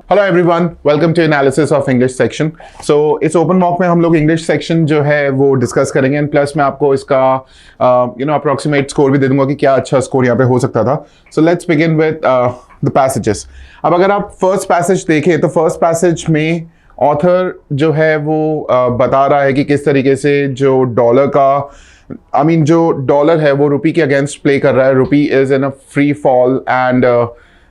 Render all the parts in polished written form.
Hello everyone, welcome to analysis of English section. So इस open mock में हम लोग इंग्लिश सेक्शन जो है वो डिस्कस करेंगे एंड प्लस मैं आपको इसका अप्रोक्सीमेट स्कोर भी दे दूंगा कि क्या अच्छा स्कोर यहाँ पे हो सकता था। So let's begin with the passages. अब अगर आप फर्स्ट पैसेज देखें तो फर्स्ट पैसेज में ऑथर जो है वो बता रहा है कि किस तरीके से जो डॉलर का जो डॉलर है वो रुपी के अगेंस्ट प्ले कर रहा है। रुपी is in a free fall and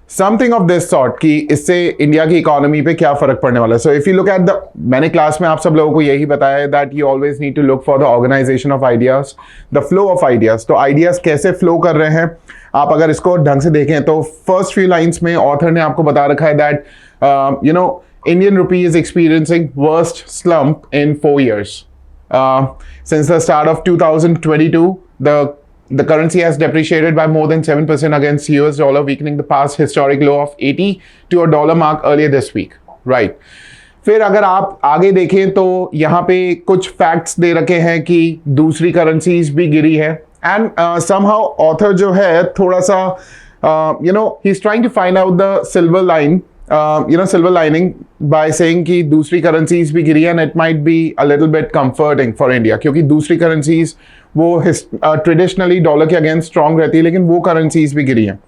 something of this sort कि इससे इंडिया की इकोनॉमी पे क्या फर्क पड़ने वाला है। So if you look at the, मैंने क्लास में आप सब लोगों को यही बताया है that you always need to look for the organisation of ideas, the flow of ideas. तो आइडियाज कैसे फ्लो कर रहे हैं आप अगर इसको ढंग से देखें तो फर्स्ट फ्यू लाइन्स में ऑथर ने आपको बता रखा है that Indian rupee is experiencing worst slump in 4 years. Since the start of 2022, the currency has depreciated by more than 7% against US dollar, weakening the past historic low of 80 to a dollar mark earlier this week. Right. फिर अगर आप आगे देखें तो यहाँ पे कुछ facts दे रखे हैं कि दूसरी करेंसीज भी गिरी है एंड somehow ऑथर जो है थोड़ा सा he is trying to find out the silver lining by saying कि दूसरी करेंसीज भी गिरी and it might be a little bit comforting for India क्योंकि दूसरी करेंसीज वो ट्रेडिशनली डॉलर के अगेंस्ट स्ट्रांग रहती है लेकिन वो करेंसीज भी गिरी हैं।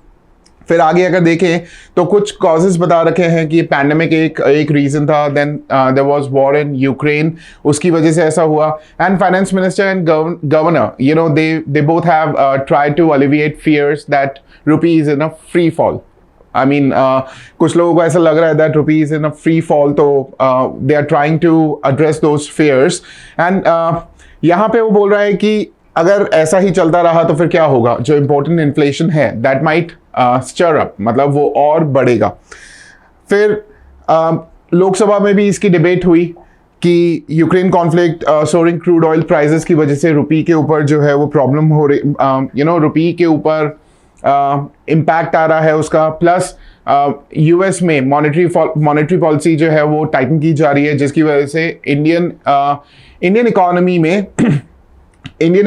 फिर आगे अगर देखें तो कुछ कॉजेज बता रखे हैं कि पैंडेमिक एक रीजन था, then there was war in Ukraine, उसकी वजह से ऐसा हुआ and finance minister and governor they both have tried to alleviate fears that rupee is in a free fall. कुछ लोगों को ऐसा लग रहा है that rupee is in a free fall, तो they are trying to address those fears and यहाँ पे वो बोल रहा है कि अगर ऐसा ही चलता रहा तो फिर क्या होगा, जो इंपॉर्टेंट इन्फ्लेशन है दैट माइट स्टर अप, मतलब वो और बढ़ेगा। फिर लोकसभा में भी इसकी डिबेट हुई कि Ukraine conflict, soaring crude oil prices की वजह से रुपी के ऊपर जो है वो प्रॉब्लम हो रही, रुपी के ऊपर इम्पैक्ट आ रहा है उसका, प्लस यूएस में मॉनेटरी पॉलिसी जो है वो टाइटन की जा रही है जिसकी वजह से इंडियन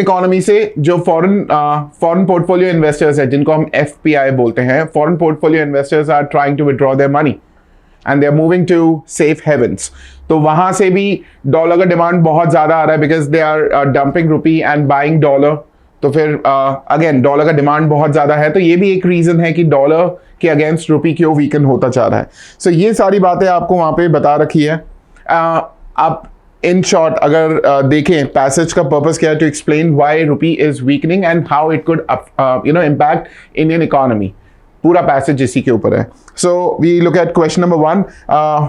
इकोनॉमी से जो फॉरेन पोर्टफोलियो इन्वेस्टर्स है जिनको हम एफपीआई बोलते हैं, foreign portfolio investors are trying to withdraw their money and they are moving to safe havens. तो वहां से भी डॉलर का डिमांड बहुत ज्यादा आ रहा है because they are dumping rupee and buying dollar. तो फिर अगेन डॉलर का डिमांड बहुत ज्यादा है, तो ये भी एक रीजन है कि डॉलर के अगेंस्ट रुपी क्यों वीकन होता जा रहा है। सो ये सारी बातें आपको वहां पे बता रखी है। आप इन शॉर्ट अगर देखें पैसेज का पर्पस क्या है, to explain why rupee is weakening and how it could impact Indian economy. पूरा पैसेज इसी के ऊपर है। So we look at question number 1,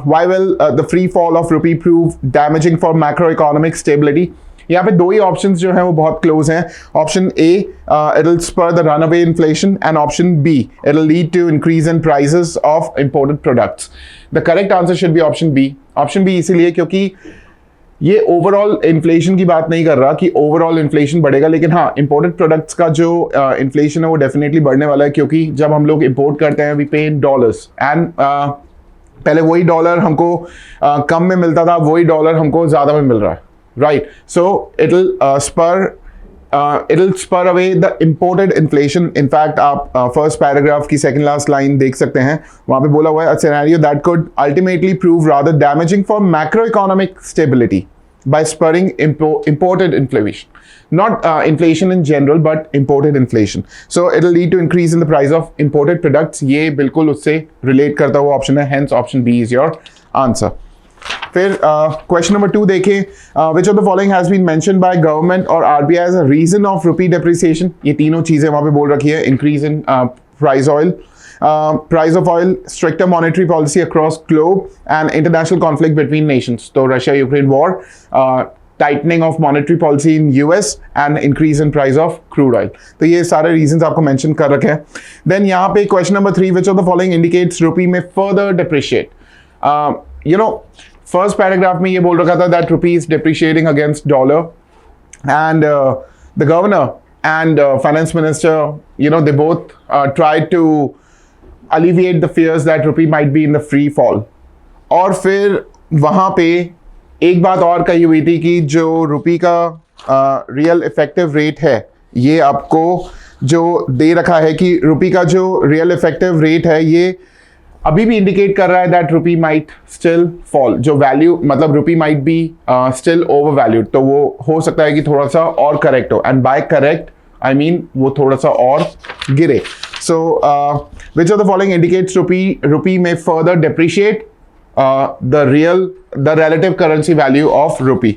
why will the free fall of rupee prove damaging for macro economic stability. यहाँ पे दो ही options जो हैं वो बहुत क्लोज हैं। Option A, it will spur the runaway inflation and option B, it will lead to increase in prices of imported products. The correct answer should be option B. Option B इसीलिए क्योंकि ये overall inflation की बात नहीं कर रहा कि overall inflation बढ़ेगा, लेकिन हाँ इंपोर्टेड प्रोडक्ट्स का जो इन्फ्लेशन है वो डेफिनेटली बढ़ने वाला है क्योंकि जब हम लोग इंपोर्ट करते हैं वी पे इन डॉलर्स एंड पहले वही डॉलर हमको कम में मिलता था, वही डॉलर हमको ज्यादा में मिल रहा है, right? So it'll spur away the imported inflation. In fact, आप first paragraph की second last line देख सकते हैं, वहाँ पे बोला हुआ है a scenario that could ultimately prove rather damaging for macroeconomic stability by spurring imported inflation. Not inflation in general, but imported inflation. So it'll lead to increase in the price of imported products. ये बिल्कुल उससे relate करता हुआ option है, hence option B is your answer. फिर question number 2 देखें, which of the following has been mentioned by government और RBI as a reason of rupee depreciation. ये तीनों चीजें वहां पे बोल रखी है, increase in price of oil, stricter monetary policy across globe and international conflict between nations. तो Russia Ukraine war, tightening of monetary policy in US and increase in price of crude oil. तो ये सारे reasons आपको mention कर रखे हैं। Then यहाँ पे question number 3, which of the following indicates rupee may further depreciate. First paragraph में ये बोल रखा था that rupee is depreciating against dollar and the governor and finance minister, they both tried to alleviate the fears that rupee might be in the free fall. और फिर वहाँ पे एक बात और कही हुई थी कि जो रुपी का रियल इफेक्टिव रेट है, ये आपको जो दे रखा है कि रुपी का जो रियल इफेक्टिव रेट है ये अभी भी इंडिकेट कर रहा है that rupee might still fall, जो वैल्यू मतलब rupee might be still over valued, तो वो हो सकता है कि थोड़ा सा और करेक्ट हो, and by correct I mean वो थोड़ा सा और गिरे. So which of the following indicates rupee में further depreciate the relative currency value of rupee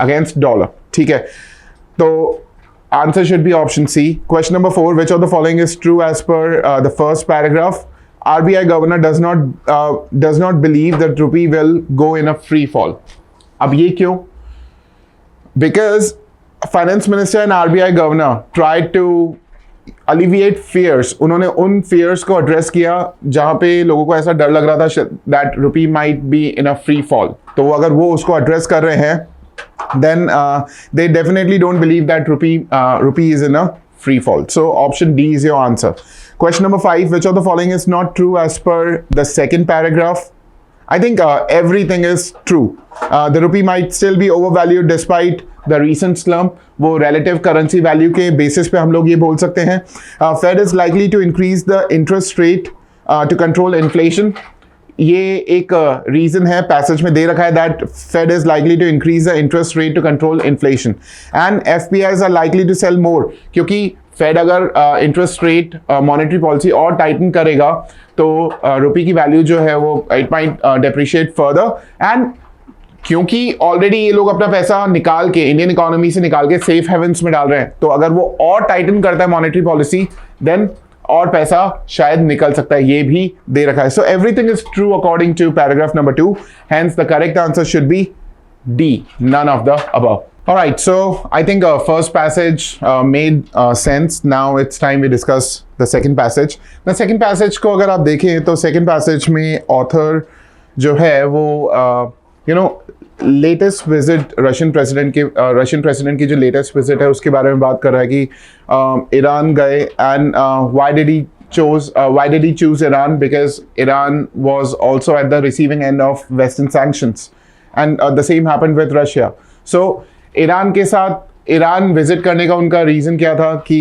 against dollar. ठीक है, तो answer should be option C. Question number 4, which of the following is true as per the first paragraph? RBI governor does not believe that rupee will go in a free fall. अब ये क्यों? Because finance minister and RBI governor tried to alleviate fears. उन्होंने उन fears को address किया जहां पे लोगों को ऐसा डर लग रहा था that rupee might be in a free fall. तो अगर वो उसको address कर रहे हैं, then they definitely don't believe that rupee is in a free fall. So option D is your answer. Question number 5, which of the following is not true as per the second paragraph? I think everything is true. The rupee might still be overvalued despite the recent slump. वो relative currency value के basis पे हम लोग ये बोल सकते हैं. Fed is likely to increase the interest rate to control inflation. ये एक रीजन है, पैसेज में दे रखा है that Fed is likely to increase the interest rate to control inflation and FPIs are likely to sell more, क्योंकि Fed अगर interest rate monetary policy और टाइटन करेगा तो रुपये की वैल्यू जो है वो it might depreciate further, and क्योंकि ऑलरेडी ये लोग अपना पैसा निकाल के इंडियन इकोनॉमी से निकाल के सेफ हेवंस में डाल रहे हैं, तो अगर वो और टाइटन करता है मॉनेटरी पॉलिसी देन और पैसा शायद निकल सकता है, ये भी दे रखा है. So everything is true according to paragraph number 2, hence the correct answer should be D, none of the above. All right, so I think first passage made sense. Now it's time we discuss the second passage. The second passage को अगर आप देखें तो second passage में author जो है वो latest visit Russian president की जो latest visit है उसके बारे में बात कर रहा है कि ईरान गए, and why did he choose Iran? Because Iran was also at the receiving end of Western sanctions. And the same happened with Russia. So Iran के साथ ईरान विजिट करने का उनका रीज़न क्या था कि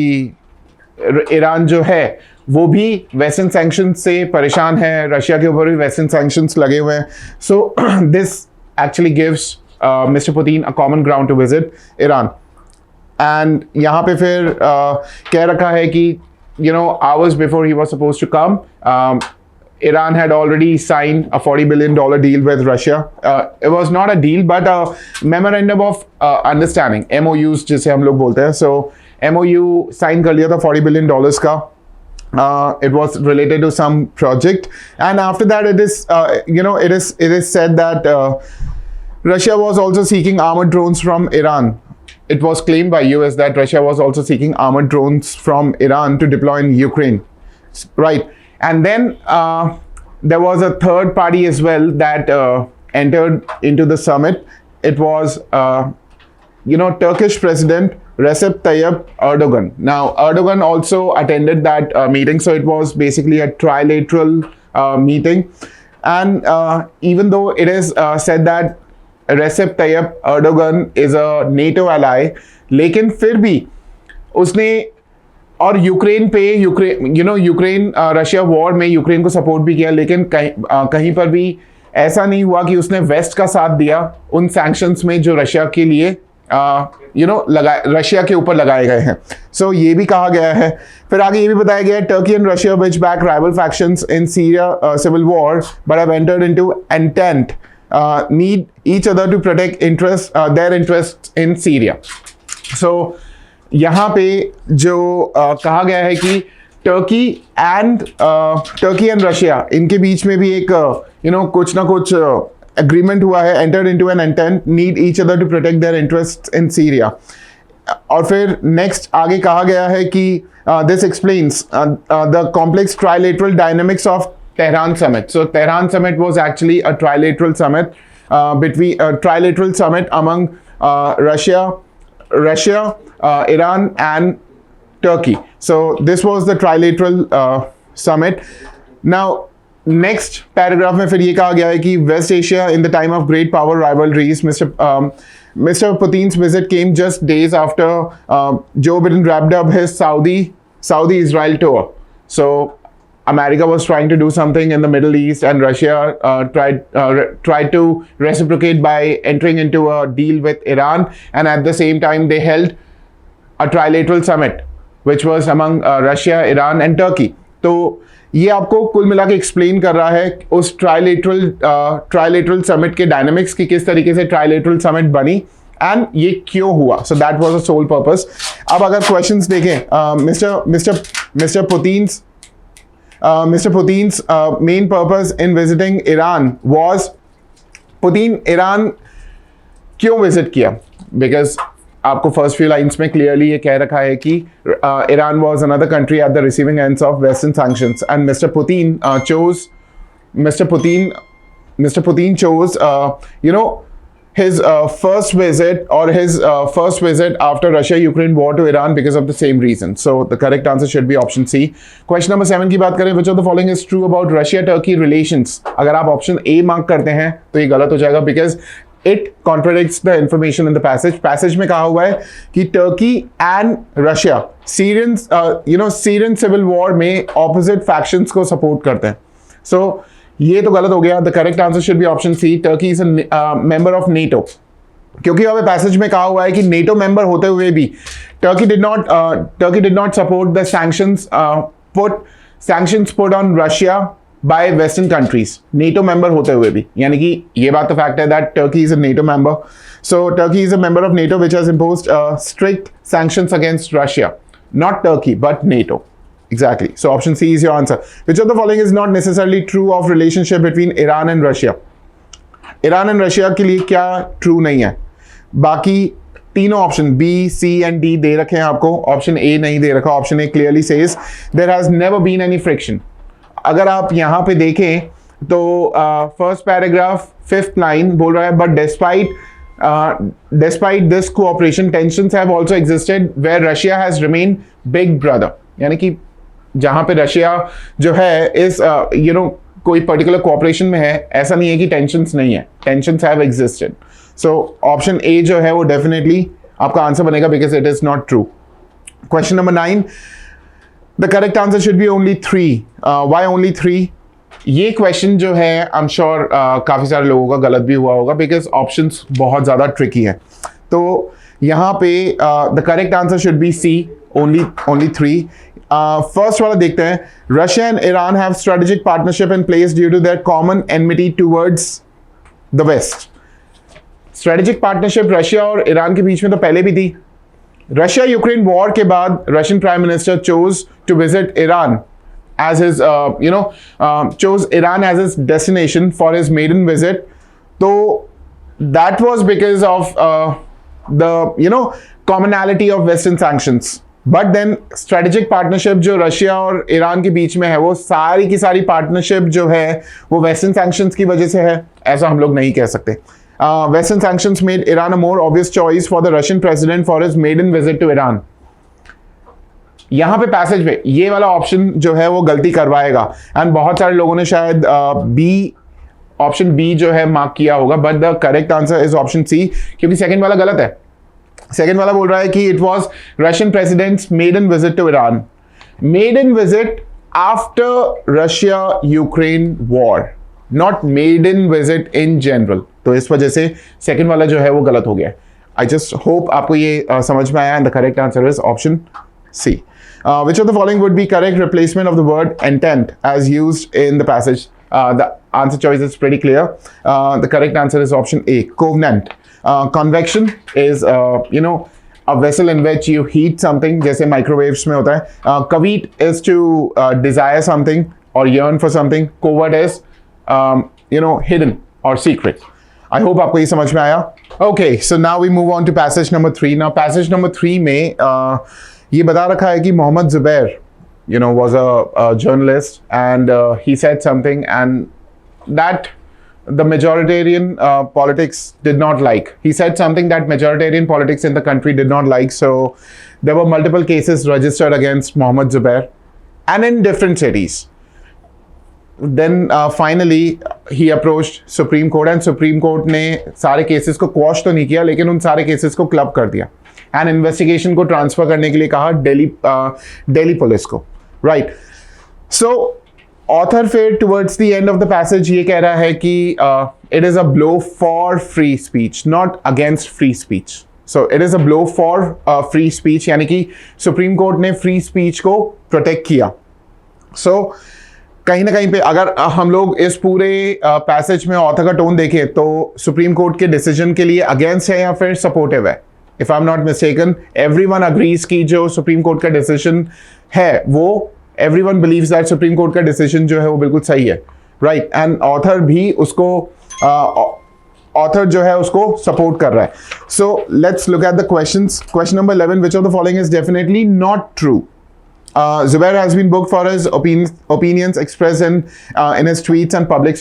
ईरान जो है वो भी वेस्टर्न सैंक्शन से परेशान है, रशिया के ऊपर भी वेस्टर्न सैंक्शंस लगे हुए हैं. So this actually gives mister Putin a common ground to visit Iran. And यहाँ पे फिर कह रखा है कि hours before he was supposed to come, Iran had already signed a $40 billion deal with Russia. It was not a deal, but a memorandum of understanding, MOUs जिसे हम लोग बोलते हैं. So MOU sign कर लिया था $40 billion का. It was related to some project, and after that it is said that Russia was also seeking armored drones from Iran. It was claimed by US that Russia was also seeking armored drones from Iran to deploy in Ukraine, right? And then there was a third party as well that entered into the summit. It was, Turkish President Recep Tayyip Erdogan. Now, Erdogan also attended that meeting, so it was basically a trilateral meeting. And even though it is said that Recep Tayyip Erdogan is a NATO ally, लेकिन फिर भी उसने और Ukraine पे Ukraine Russia war में Ukraine को support भी किया, लेकिन कहीं पर भी ऐसा नहीं हुआ कि उसने वेस्ट का साथ दिया उन सैंक्शंस में जो रशिया के लिए रशिया के ऊपर लगाए गए हैं. सो ये भी कहा गया है. फिर आगे ये भी बताया गया है Turkey and Russia which back rival factions in Syria civil war but have entered into entente need each other to protect their interest in Syria. So यहाँ पे जो कहा गया है कि टर्की एंड रशिया इनके बीच में भी एक कुछ ना कुछ एग्रीमेंट हुआ है, entered into an intent need each other to protect their interest in Syria. और फिर नेक्स्ट आगे कहा गया है कि this explains the complex trilateral dynamics of Tehran summit. So Tehran summit was actually a trilateral summit trilateral summit among Russia, Iran and Turkey. So this was the trilateral summit. Now next paragraph में फिर ये कहा गया है कि West Asia in the time of great power rivalries, Mr. Putin's visit came just days after Joe Biden wrapped up his Saudi-Israel tour. So America was trying to do something in the Middle East, and Russia tried to reciprocate by entering into a deal with Iran, and at the same time they held a trilateral summit which was among Russia, Iran and Turkey. तो ये आपको कुल मिला के explain कर रहा है उस ट्राइलेटरल समिट के डायनामिक्स की, किस तरीके से ट्राइलेटरल समिट बनी एंड ये क्यों हुआ. So that was a sole purpose. अब अगर क्वेश्चंस देखें, mister Putin's main purpose in visiting Iran was, Putin Iran क्यों विजिट किया? बिकॉज आपको फर्स्ट फ्यू लाइंस में क्लियरली ये कह रखा है कि Iran was another country at the receiving ends of western sanctions, and mister Putin chose his first visit after Russia-Ukraine war to Iran because of the same reason. So the correct answer should be option C. Question number 7 की बात करें, which of the following is true about Russia-Turkey relations? अगर आप option A mark करते हैं तो ये गलत हो जाएगा, because it contradicts the information in the passage में कहा हुआ है कि Turkey and Russia Syrian civil war में ऑपोजिट फैक्शंस को सपोर्ट करते हैं. सो ये तो गलत हो गया. The correct answer should be option C, Turkey is a member of NATO, क्योंकि यहाँ पे पैसेज में कहा हुआ है कि नेटो मेंबर होते हुए भी Turkey did not support the sanctions put on Russia by Western countries, NATO member होते हुए भी. यानी कि ये बात तो फैक्ट है that Turkey is a NATO member. So Turkey is a member of NATO which has imposed strict sanctions against Russia. Not Turkey, but NATO. Exactly. So option C is your answer. Which of the following is not necessarily true of relationship between Iran and Russia? Iran and Russia के लिए क्या true नहीं है? बाकी तीनों option B, C and D दे रखे हैं आपको. ऑप्शन A नहीं दे रखा. Option A clearly says there has never been any friction. अगर आप यहां पे देखें तो फर्स्ट पैराग्राफ 5th लाइन बोल रहा है, but despite this cooperation tensions have also existed where Russia has remain big brother. यानी कि जहां पे रशिया जो है इस कोई पर्टिकुलर कोऑपरेशन में है, ऐसा नहीं है कि टेंशंस नहीं है, tensions have existed. So option A जो है वो डेफिनेटली आपका आंसर बनेगा, because it is not true. Question number 9, The correct answer should be only 3. Why only 3? ये क्वेश्चन जो है आई एम श्योर काफ़ी सारे लोगों का गलत भी हुआ होगा, बिकॉज ऑप्शंस बहुत ज़्यादा ट्रिकी हैं. तो यहाँ पे the correct answer should be C, only 3. First वाला देखते हैं. Russia and Iran have strategic partnership in place due to their common enmity towards the west. Strategic partnership Russia और ईरान के बीच में तो पहले भी थी. रशिया यूक्रेन वॉर के बाद Russian prime minister chose to visit Iran as his chose Iran as his destination for his maiden visit. So that was because of the commonality of Western sanctions. But then strategic partnership जो Russia और ईरान के बीच में है, वो सारी की सारी पार्टनरशिप जो है वो वेस्टर्न सैंक्शंस की वजह से है, ऐसा हम लोग नहीं कह सकते. Western sanctions made Iran a more obvious choice for the Russian president for his maiden visit to Iran. यहाँ पे पैसेज में ये वाला ऑप्शन जो है वो गलती करवाएगा, एंड बहुत सारे लोगों ने शायद ऑप्शन बी जो है मार्क किया होगा, but the correct answer is option C, क्योंकि सेकंड वाला गलत है. सेकंड वाला बोल रहा है कि it was Russian president's maiden visit to Iran. Maiden visit after Russia Ukraine war, not maiden visit in general. तो इस वजह से सेकंड वाला जो है वो गलत हो गया. आई जस्ट होप आपको ये समझ में आया, and the correct answer is option C. Which of the following would be correct replacement of the word intent as used in the passage? The answer choice is pretty clear. The correct answer is option A, covenant. Convection is a vessel in which you heat something, जैसे microwaves में होता है. Covet is to desire something or yearn for something. Covert is hidden or secret. I hope आपको ये समझ में आया. Okay, so now we move on to passage number 3. Now passage number 3 में ये बता रखा है कि Mohammad Zubair was a journalist, and he said something and that the majoritarian politics did not like. He said something that majoritarian politics in the country did not like. So there were multiple cases registered against Mohammed Zubair, and in different cities. Then finally he approached Supreme Court, and Supreme Court ने सारे cases को quash तो नहीं किया, लेकिन उन सारे cases को club कर दिया, and investigation को transfer करने के लिए कहा दिल्ली पुलिस को. Right. So ऑथर फिर towards the end of the passage ये कह रहा है कि it is a blow for free speech, not against free speech. So it is a blow for free speech, यानी कि सुप्रीम कोर्ट ने फ्री स्पीच को प्रोटेक्ट किया. सो कहीं ना कहीं पे अगर हम लोग इस पूरे पैसेज में ऑथर का टोन देखें तो सुप्रीम कोर्ट के डिसीजन के लिए अगेंस्ट है या फिर सपोर्टिव है. If I am not mistaken, everyone agrees की जो सुप्रीम कोर्ट का डिसीजन है वो everyone believes that supreme court का डिसीजन जो है वो बिल्कुल सही है, राइट. एंड ऑथर भी उसको ऑथर जो है उसको सपोर्ट कर रहा है. So let's look at the questions. Question number 11, which of the following is definitely not true? Zubair has been booked for his opinions expressed in his tweets and public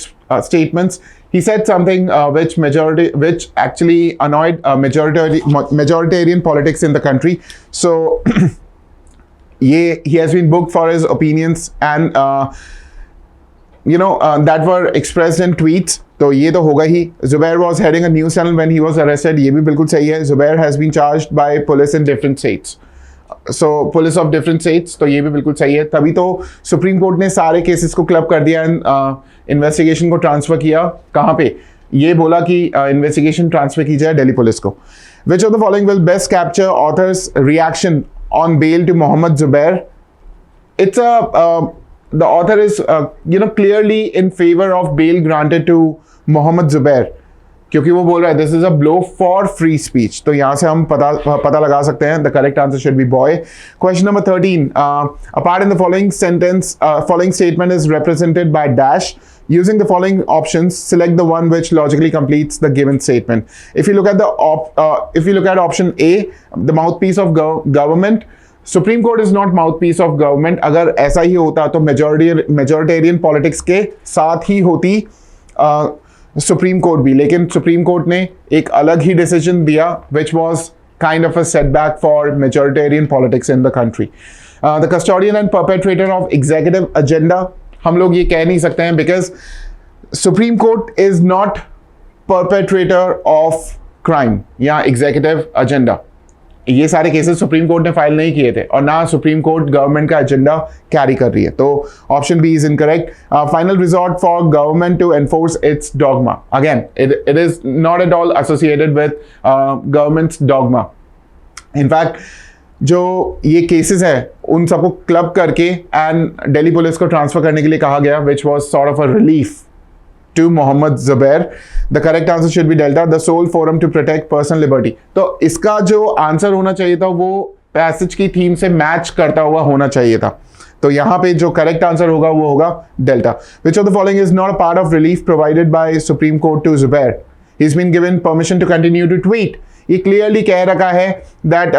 statements. He said something which actually annoyed majoritarian politics in the country. So he has been booked for his opinions and that were expressed in tweets. तो ये तो होगा ही. Zubair was heading a news channel when he was arrested. ये भी बिल्कुल सही है. Zubair has been charged by police in different states. So police of different states. तो ये भी बिल्कुल सही है. तभी तो सुप्रीम कोर्ट ने सारे केसेस को क्लब कर दिया एंड इन्वेस्टिगेशन को ट्रांसफर किया. कहाँ पे? ये बोला कि इन्वेस्टिगेशन ट्रांसफर की जाए दिल्ली पुलिस को. Which of the following will best capture author's reaction on bail to Mohammed Zubair? It's the author is clearly in favor of bail granted to Mohammed Zubair क्योंकि वो बोल रहा है this is a blow for free speech. तो यहाँ से हम पता लगा सकते हैं. The correct answer should B boy. Question number 13, a part in the following statement is represented by dash. Using the following options, select the one which logically completes the given statement. If you look at option A, the mouthpiece of government, Supreme Court is not mouthpiece of government. अगर ऐसा ही होता तो majoritarian politics के साथ ही होती supreme court भी. लेकिन supreme Court ने एक अलग ही डिसीजन दिया which was kind of a setback for majoritarian politics in the country. The custodian and perpetrator of executive agenda, हम लोग ये कह नहीं सकते हैं because Supreme Court is not perpetrator of crime या एग्जीक्यूटिव एजेंडा. ये सारे केसेस सुप्रीम कोर्ट ने फाइल नहीं किए थे और ना सुप्रीम कोर्ट गवर्नमेंट का एजेंडा कैरी कर रही है. तो option B is incorrect. Final resort for government to enforce its dogma. Again it is not at all associated with government's dogma. In fact जो ये केसेस है उन सबको क्लब करके एंड दिल्ली पुलिस को ट्रांसफर करने के लिए कहा गया which was sort of a relief to Mohammad Zubair. The correct answer should be delta, the sole forum to protect personal liberty. तो इसका जो आंसर होना चाहिए था वो पैसेज की थीम से मैच करता हुआ होना चाहिए था. तो यहाँ पे जो करेक्ट आंसर होगा वो होगा delta. Which of the following is not a part of relief provided by Supreme Court to Zubair? He is been given permission to continue to tweet. ये क्लियरली कह रखा है that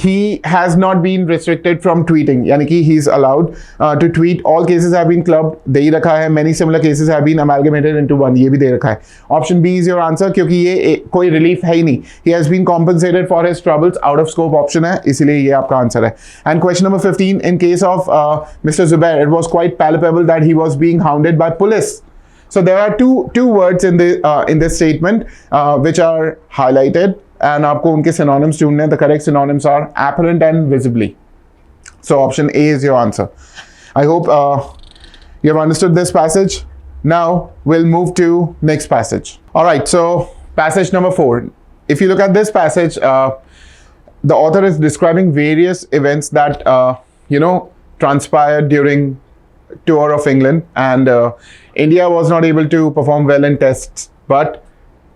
he has not been restricted from tweeting, यानी कि he is allowed to tweet. All cases have been clubbed, दे ही रखा है. Many similar cases have been amalgamated into one, ये भी दे रखा है. Option B is your answer क्योंकि ये कोई relief है ही नहीं. He has been compensated for his troubles, out of scope option है, इसीलिए ये आपका आंसर है. And question number 15, in case of Mr. Zubair, it was quite palpable that he was being hounded by police. So there are two words in this statement which are highlighted. And आपको उनके synonyms ढूंढने हैं. The correct synonyms are apparent and visibly. So option A is your answer. I hope you have understood this passage. Now we'll move to next passage. All right. So passage number 4. If you look at this passage, the author is describing various events that transpired during tour of England, and India was not able to perform well in tests, but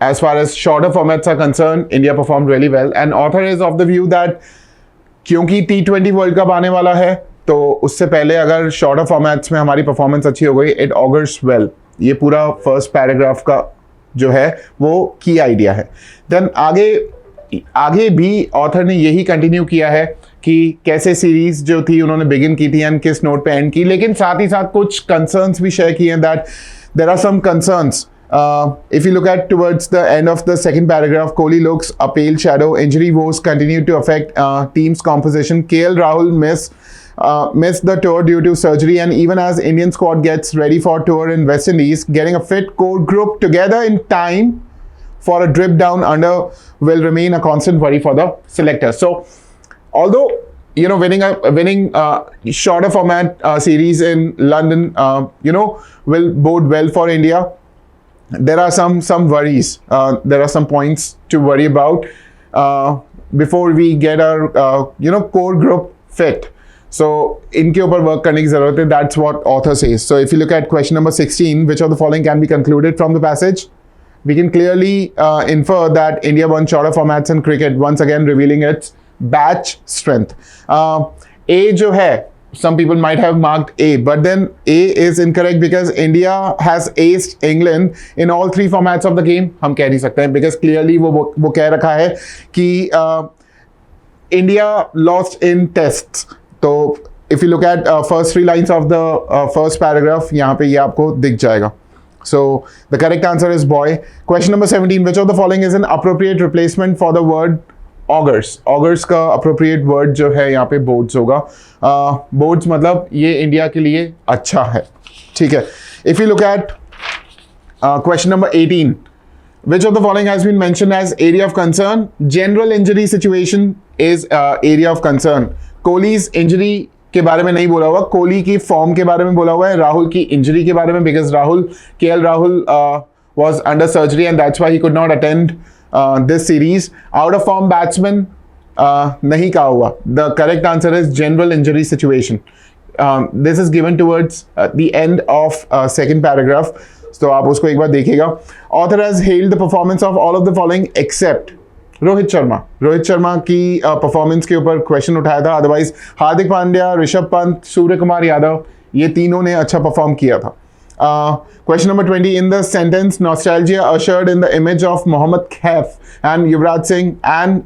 as far as shorter formats are concerned, India performed really well. And author is of the view that क्योंकि T20 world cup आने वाला है तो उससे पहले अगर shorter formats में हमारी परफॉर्मेंस अच्छी हो गई, इट ऑगर्स वेल. ये पूरा फर्स्ट पैराग्राफ का जो है वो की आइडिया है. देन आगे भी ऑथर ने यही कंटिन्यू किया है कि कैसे सीरीज जो थी उन्होंने बिगिन की थी एंड किस नोट पे एंड की. लेकिन साथ ही साथ कुछ कंसर्न्स भी शेयर किए हैं that there are some concerns. If you look at towards the end of the second paragraph, Kohli looks a pale shadow. Injury woes continue to affect team's composition. KL Rahul missed the tour due to surgery, and even as Indian squad gets ready for tour in West Indies, getting a fit core group together in time for a drip down under will remain a constant worry for the selector. So, although winning shorter format series in London, will bode well for India. There are some worries. There are some points to worry about before we get our core group fit. So इनके ऊपर work करने की ज़रूरत है. That's what author says. So if you look at question number 16, which of the following can be concluded from the passage? We can clearly infer that India won shorter formats in cricket, once again revealing its batch strength. A जो है, some people might have marked A, but then A is incorrect because India has aced England in all three formats of the game. हम कह नहीं सकते हैं because clearly वो कह रखा है कि India lost in tests. तो if you look at first three lines of the first paragraph, यहाँ पे ये आपको दिख जाएगा. So the correct answer is boy. Question number 17. Which of the following is an appropriate replacement for the word augurs? Augurs का appropriate word जो है यहाँ पे boards होगा. Boards मतलब ये इंडिया के लिए अच्छा है. ठीक है. If you look at question number 18. Which of the following has been mentioned as area of concern? General injury situation is area of concern. कोहली's injury के बारे में नहीं बोला हुआ, कोहली की फॉर्म के बारे में बोला हुआ है, राहुल की इंजरी के बारे में, because KL Rahul was under surgery and that's why he could not attend this series. Out of form batsman नहीं कहा हुआ. The correct answer is general injury situation. This is given towards the end of second paragraph. तो आप उसको एक बार देखिएगा. Author has hailed the performance of all of the following except Rohit Sharma की performance के ऊपर क्वेश्चन उठाया था. अदरवाइज हार्दिक पांड्या, ऋषभ पंत, सूर्य कुमार यादव, ये तीनों ने अच्छा परफॉर्म किया था. Question number 20. In the sentence nostalgia ushered in the image of Mohammad Kaif and Yuvraj Singh and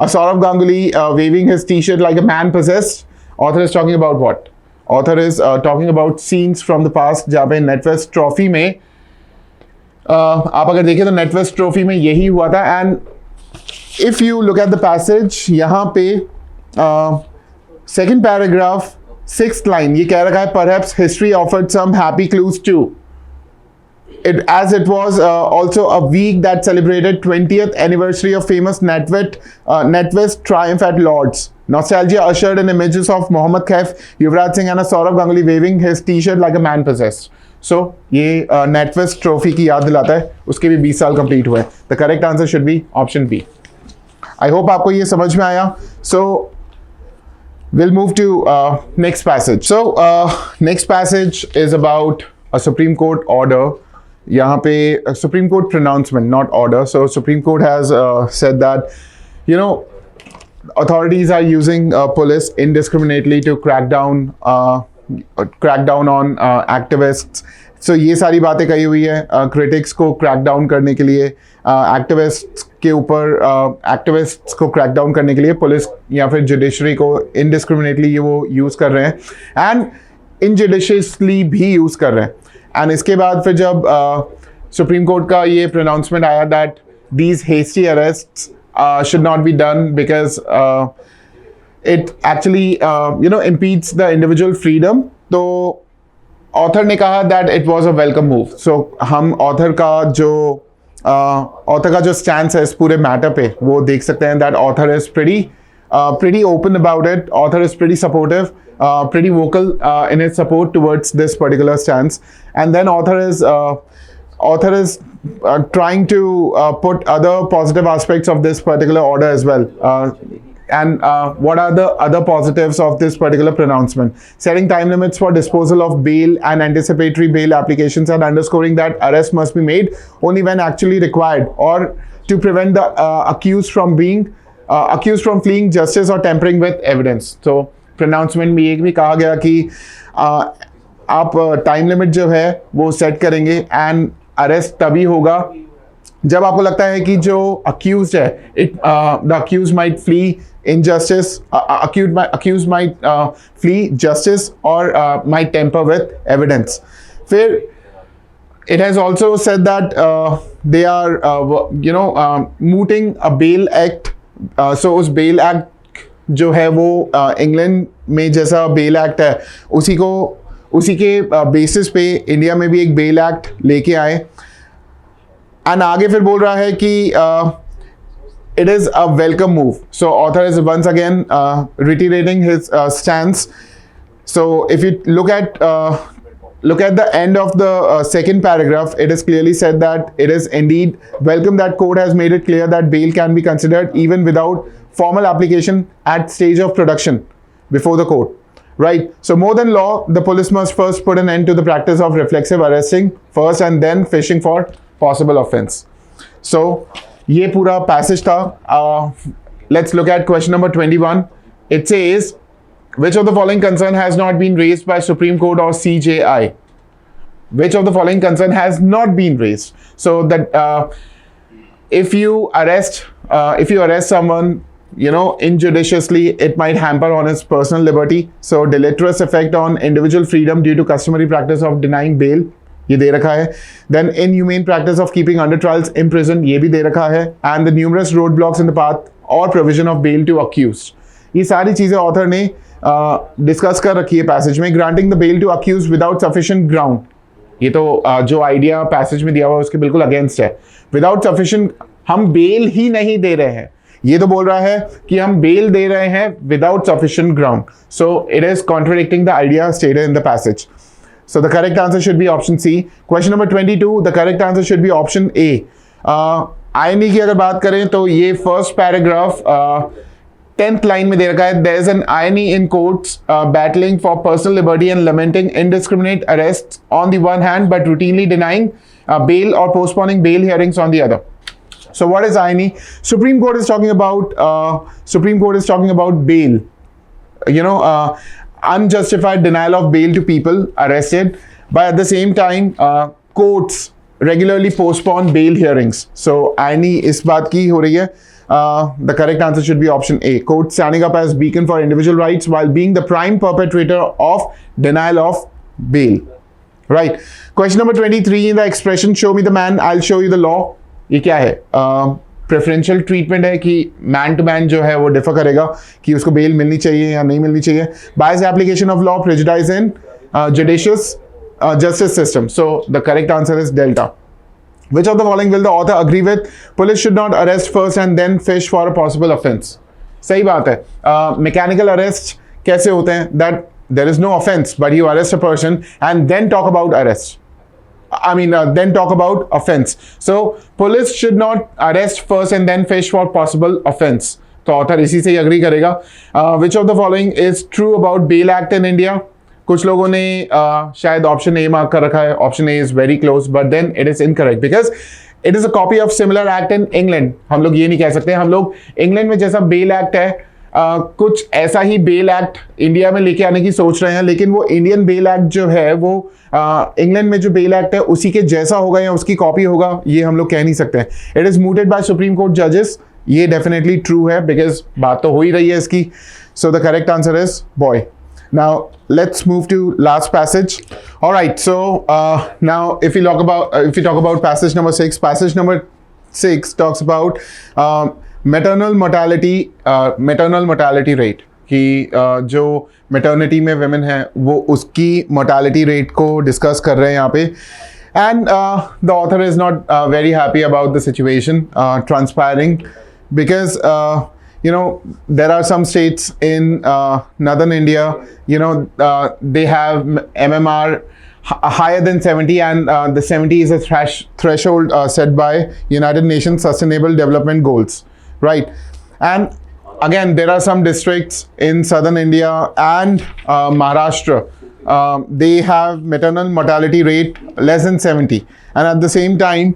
Sourav Ganguly waving his T shirt like a man possessed. Author is talking about what? Author is talking about scenes from the past जहाँ पे NatWest trophy में आप अगर देखें तो NatWest trophy में यही हुआ था. And if you look at the passage, यहाँ पे second paragraph, sixth line, ये कह रखा है perhaps history offered some happy clues too. As it was also a week that celebrated 20th anniversary of famous NatWest triumph at Lords. Nostalgia ushered in images of Mohammad Kaif, Yuvraj Singh and a Saurav Ganguly waving his t-shirt like a man possessed. So ये NatWest trophy की याद दिलाता है. उसके भी 20 साल complete हुए. The correct answer should be option B. I hope आपको ये समझ में आया. So we'll move to next passage. So next passage is about a Supreme Court order. यहाँ पे Supreme Court pronouncement, not order. So Supreme Court has said that authorities are using police indiscriminately to crack down on activists. So ये सारी बातें कही हुई है critics को crack down करने के लिए, activists के ऊपर activists को crack down करने के लिए पुलिस या फिर जुडिशरी को indiscriminately ये वो यूज़ कर रहे हैं and injudiciously भी यूज़ कर रहे हैं. एंड इसके बाद फिर जब सुप्रीम कोर्ट का ये प्रोनाउंसमेंट आया that these hasty arrests should not be done because it actually impedes the individual freedom, तो ऑथर ने कहा that it was a welcome move. So हम ऑथर का जो स्टैंड है इस पूरे मैटर पे वो देख सकते हैं that author is pretty open about it. Author is pretty supportive, pretty vocal in its support towards this particular stance. And then author is trying to put other positive aspects of this particular order as well. And what are the other positives of this particular pronouncement? Setting time limits for disposal of bail and anticipatory bail applications, and underscoring that arrest must be made only when actually required, or to prevent the accused from fleeing justice or tampering with evidence. So pronouncement में एक भी कहा गया कि आप time limit जो है वो सेट करेंगे एंड अरेस्ट तभी होगा जब आपको लगता है कि जो अक्यूज्ड है the accused might flee injustice, accused might flee justice or might tamper with evidence. फिर it has also said that they are mooting a bail act. So उस बेल एक्ट जो है वो इंग्लैंड में जैसा बेल एक्ट है उसी के बेसिस पे इंडिया में भी एक बेल एक्ट लेके आए. एंड आगे फिर बोल रहा है कि it is a welcome move. So author is once again reiterating his stance. So if you look at the end of the second paragraph, it is clearly said that it is indeed welcome that court has made it clear that bail can be considered even without formal application at stage of production before the court. Right. So more than law, the police must first put an end to the practice of reflexive arresting first and then fishing for possible offense. So ये पूरा passage था. Let's look at question number 21. It says, which of the following concern has not been raised by Supreme Court or CJI? Which of the following concern has not been raised? So that if you arrest someone, injudiciously, it might hamper on his personal liberty. So deleterious effect on individual freedom due to customary practice of denying bail, ये दे रखा है. Then inhumane practice of keeping under trials imprisoned, ये भी दे रखा है. And the numerous roadblocks in the path or provision of bail to accused. ये सारी चीजें ऑथर ने डिस्कस कर रखी है पैसेज में. Granting the bail to accused without sufficient ground, ये तो जो आइडिया पैसेज में दिया हुआ है उसके बिल्कुल अगेंस्ट है. विदाउट सफिशिएंट, हम बेल ही नहीं दे रहे हैं. ये तो बोल रहा है कि हम बेल दे रहे हैं without sufficient ground. So it is contradicting the idea stated in the passage. So the correct answer should be option C. Question number 22, the correct answer should be option A. आईनी की अगर बात करें तो ये फर्स्ट पैराग्राफ 10th लाइन में दे रखा है. There is an irony in courts battling for personal liberty and lamenting indiscriminate arrest on the one hand but routinely denying bail or postponing bail hearings on the other. So what is irony? Supreme Court is talking about bail. Unjustified denial of bail to people arrested, but at the same time, courts regularly postpone bail hearings. So irony इस बात की हो रही है. The correct answer should be option A. Court standing up as beacon for individual rights while being the prime perpetrator of denial of bail. Right. Question number 23, in the expression show me the man, I'll show you the law. ये क्या है? Preferential treatment है कि man to man जो है वो differ करेगा कि उसको बेल मिलनी चाहिए या नहीं मिलनी चाहिए. Bias application of law prejudice in judicious justice system. So the correct answer is delta. Which of the following will the author agree with? Police should not arrest first and then fish for a possible offense. सही बात है. Mechanical arrest कैसे होते हैं? That there is no offense, but you arrest a person and then talk about arrest. Then talk about offense. So police should not arrest first and then fish for possible offense. तो author इसी से ही agree करेगा. Which of the following is true about Bail Act in India? कुछ लोगों ने शायद option A mark कर रखा है. Option A is very close, but then it is incorrect because it is a copy of similar act in England. हम लोग ये नहीं कह सकते. हम लोग इंग्लैंड में जैसा बेल एक्ट है, कुछ ऐसा ही बेल एक्ट इंडिया में लेके आने की सोच रहे हैं, लेकिन वो इंडियन बेल एक्ट जो है वो इंग्लैंड में जो बेल एक्ट है उसी के जैसा होगा या उसकी कॉपी होगा, ये हम लोग कह नहीं सकते. It is mooted by Supreme Court जजेस. ये डेफिनेटली ट्रू है बिकॉज बात तो हो ही रही है इसकी. सो the correct answer is boy. Now let's move to last passage. All right. So now if we talk about passage number 6, passage number 6 talks about maternal mortality rate. कि जो maternity में women है वो उसकी mortality rate को discuss कर रहे हैं यहाँ पे. And the author is not very happy about the situation transpiring because there are some states in northern India, they have MMR higher than 70, and the 70 is a threshold set by United Nations Sustainable Development Goals, right? And again, there are some districts in southern India and Maharashtra, they have maternal mortality rate less than 70, and at the same time,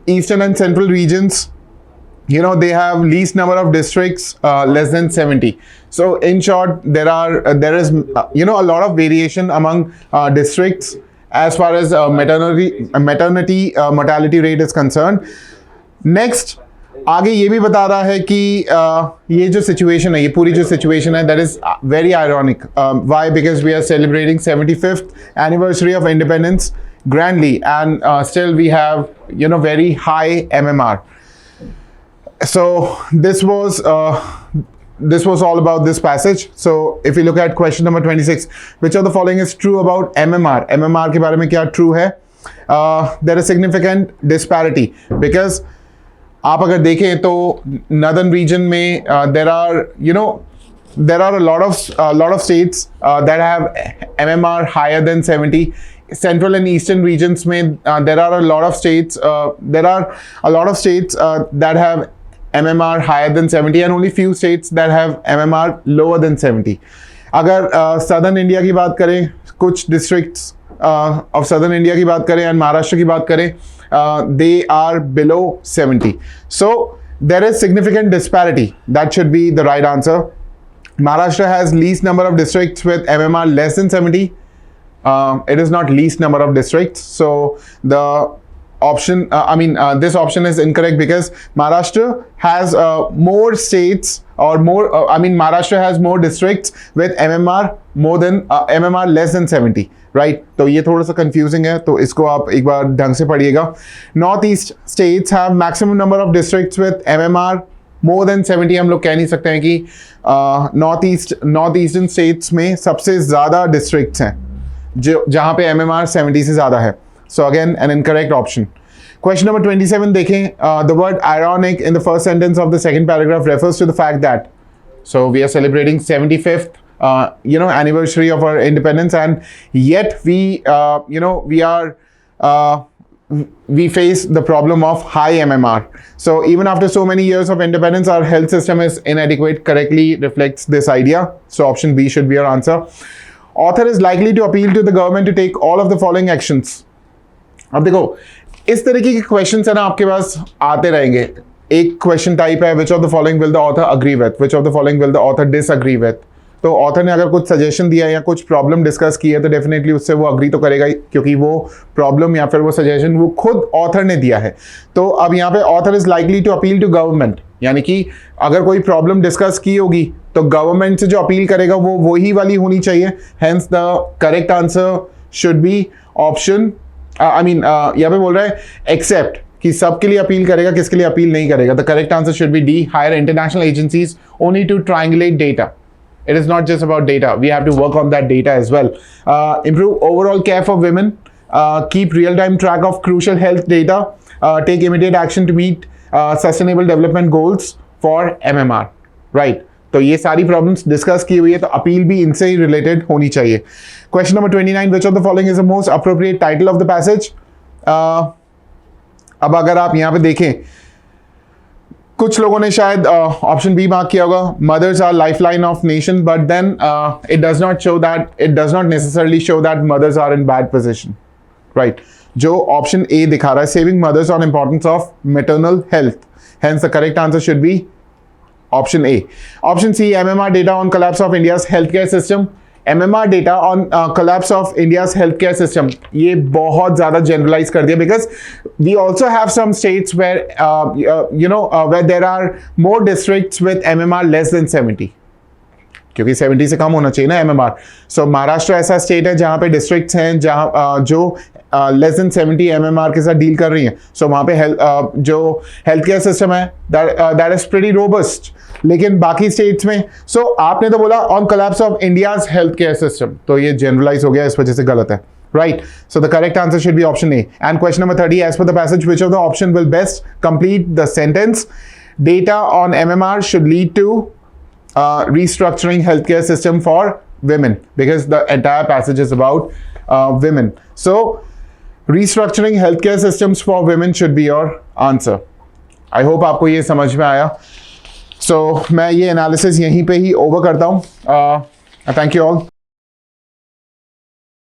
eastern and central regions, they have least number of districts less than 70. So in short, there is a lot of variation among districts as far as maternity mortality rate is concerned. Next, आगे ये भी बता रहा है कि ये जो situation है, ये पूरी जो सिचुएशन है, that is very ironic. Why? Because we are celebrating 75th anniversary of independence grandly, and still we have very high MMR. So this was all about this passage. So if we look at question number 26, which of the following is true about MMR? MMR के बारे में क्या true है? There is significant disparity because आप अगर देखें तो northern region में there are a lot of states that have MMR higher than 70. Central and eastern regions में there are a lot of states that have MMR higher than 70 and only few states that have MMR lower than 70. अगर southern India की बात करें, कुछ districts of southern India की बात करें and Maharashtra की बात करें, they are below 70. So there is significant disparity. That should be the right answer. Maharashtra has least number of districts with MMR less than 70. It is not least number of districts. So the option, this option is incorrect because Maharashtra has more states or Maharashtra has more districts with MMR MMR less than 70. Right? तो ये थोड़ा सा confusing है, तो इसको आप एक बार ढंग से पढ़िएगा. North East states have maximum number of districts with MMR more than 70. हम लोग कह नहीं सकते हैं कि नॉर्थ ईस्टर्न स्टेट्स में सबसे ज़्यादा डिस्ट्रिक्ट्स हैं जो जहाँ पे MMR 70 से ज़्यादा है. So again an incorrect option. Question number 27 देखें. The word ironic in the first sentence of the second paragraph refers to the fact that so we are celebrating 75th anniversary of our independence, and yet we face the problem of high MMR. So even after so many years of independence, our health system is inadequate. Correctly reflects this idea. So option B should be your answer. Author is likely to appeal to the government to take all of the following actions. अब देखो, इस तरीके के question है ना आपके पास आते रहेंगे. एक क्वेश्चन टाइप है, which of the following will the author agree with, which of the following will the author disagree with. तो ऑथर ने अगर कुछ सजेशन दिया है या कुछ प्रॉब्लम डिस्कस की है तो डेफिनेटली उससे वो अग्री तो करेगा ही, क्योंकि वो प्रॉब्लम या फिर वो सजेशन वो खुद ऑथर ने दिया है. तो अब यहाँ पे author is likely to appeal to government, यानी कि अगर कोई प्रॉब्लम डिस्कस की होगी तो गवर्नमेंट से जो अपील करेगा वो वही वाली होनी चाहिए. Hence the correct answer should be option, यहाँ पे बोल रहा है एक्सेप्ट, कि सबके लिए अपील करेगा, किसके लिए अपील नहीं करेगा. The correct answer should be D, hire international agencies only to triangulate data. It is not just about data. We have to work on that data as well. Improve overall care for women. Keep real-time track of crucial health data. Take immediate action to meet sustainable development goals for MMR. Right. तो ये सारी problems discuss की हुई है, तो appeal भी इनसे ही related होनी चाहिए. Question number 29. Which of the following is the most appropriate title of the passage? अब अगर आप यहाँ पे देखें, कुछ लोगों ने शायद ऑप्शन बी मार्क किया होगा, mothers are lifeline of nation, but then it does not necessarily show that mothers are in bad position. Right. जो ऑप्शन ए दिखा रहा है, saving mothers on importance of maternal health. Hence the correct answer should be option A. Option C, MMR data on collapse of India's health care system. MMR data on collapse of India's healthcare system, ये बहुत ज़्यादा generalize कर दिया, because we also have some states where where there are more districts with MMR less than 70, क्योंकि 70 से कम होना चाहिए ना MMR. So महाराष्ट्र ऐसा स्टेट है जहाँ पे डिस्ट्रिक्ट्स हैं जहाँ जो लेस देन 70 MMR के साथ डील कर रही हैं. सो वहाँ पे जो हेल्थ केयर सिस्टम है दैट इज प्रीटी रोबस्ट. लेकिन बाकी स्टेट्स में, सो आपने तो बोला on collapse of India's health care system, तो ये जनरलाइज हो गया, इस वजह से गलत है. Right. So the correct answer should be option A. And question number 30, as per the passage which of the option will best complete the sentence? Data on MMR should lead to restructuring healthcare system for women, because the entire passage is about women. So restructuring healthcare systems for women should be your answer. I hope आपको ये समझ में आया. So मैं ये analysis यहीं पे ही over करता हूँ. Thank you all.